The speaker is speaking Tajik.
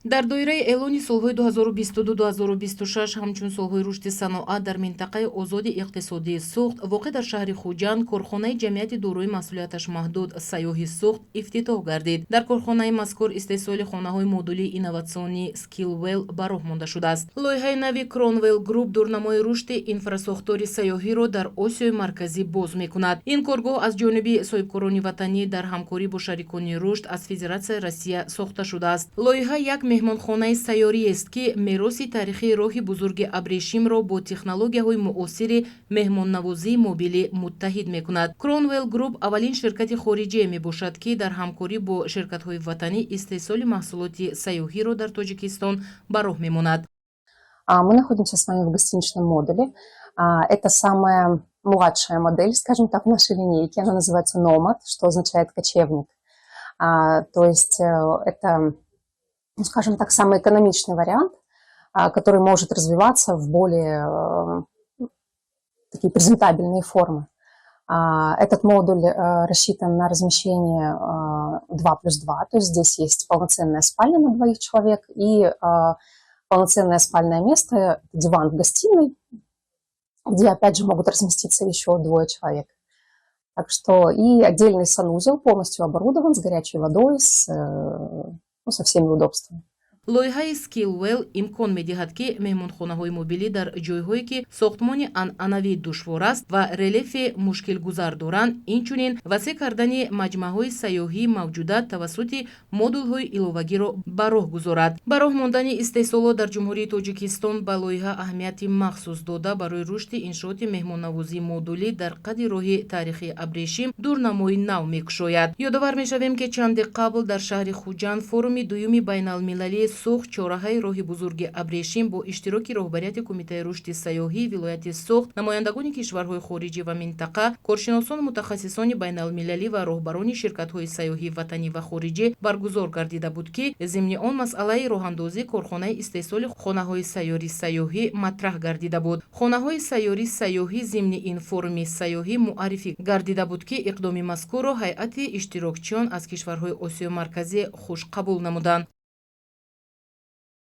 дар доираи эълони солҳои 2022-2026 ҳамчун солҳои рушди саноат дар минтақаи озоди иқтисодии Суғд воқеъ дар шаҳри Хуҷанд корхонаи ҷамъияти дорои масъулияташ маҳдуд сайёҳи Суғд ифтитоҳ гардид. Дар корхонаи мазкур истеҳсоли хонаҳои модулии инноватсионӣ Skillwell ба роҳ монда шудааст. Лоиҳаи нави Kronwell Group дурнамои рушди инфрасохтори сайёҳиро дар Осиёи марказӣ боз мекунад. Ин коргоҳ аз ҷониби соҳибкорони ватанӣ дар ҳамкорӣ бо шарикони рушд аз Федератсияи Россия сохта шудааст. Лоиҳа як меҳмонхонаи сайёриест, ки мероси таърихии роҳи бузурги Абрешимро бо технологияҳои муосири меҳмоннавозии мобилӣ муттаҳид мекунад. Kronwell Group аввалин ширкати хориҷие мебошад, ки дар ҳамкорӣ бо ширкатҳои ватанӣ истеҳсоли маҳсулоти сайёҳиро дар Тоҷикистон ба роҳ мемонад. Мы находимся с вами в гостиничном модуле. Это самая младшая модель, скажем так, в нашей линейке. Она называется Nomad, что означает кочевник. То есть это, ну, скажем так, самый экономичный вариант, который может развиваться в более такие презентабельные формы. Этот модуль рассчитан на размещение 2+2, то есть здесь есть полноценная спальня на 2 человек и полноценное спальное место, диван в гостиной, где опять же могут разместиться еще 2 человек. Так что и отдельный санузел полностью оборудован с горячей водой, со всеми удобствами. лоиҳаи Skillwell имкон медиҳад, ки меҳмонхонаҳои мобилӣ дар ҷойҳое, ки сохтмони анъанавӣ душвор аст ва релефи мушкилгузар доранд, инчунин васеъ кардани маҷмаъҳои сайёҳии мавҷуда тавассути модулҳои иловагиро ба роҳ гузорад. Ба роҳ мондани истеҳсолот дар Ҷумҳурии Тоҷикистон ба лоиҳа аҳамияти махсус дода, барои рушди иншооти меҳмоннавозии модулӣ дар қади роҳи таърихии Абрешим дурнамои нав мекушояд. Ёдовар мешавем, ки чанде қабл дар шаҳри Хуҷанд форуми дуюми байналмилалии Суғд чораҳаи роҳи бузурги Абрешим бо иштироки роҳбарияти Кумитаи рушди сайёҳии вилояти Суғд, намояндагони кишварҳои хориҷӣ ва минтақа, коршиносону мутахассисони байналмилалӣ ва роҳбарони ширкатҳои сайёҳии ватанӣ ва хориҷӣ баргузор гардида буд, ки зимни он масъалаи роҳандозии корхонаи истеҳсоли хонаҳои сайёри сайёҳӣ матраҳ гардида буд. Хонаҳои сайёри сайёҳӣ зимни ин форуми сайёҳӣ муаррифӣ гардида буд, ки иқдоми мазкурро ҳайати иштирокчиён аз кишварҳои Осиёи марказӣ хушқабул намуданд.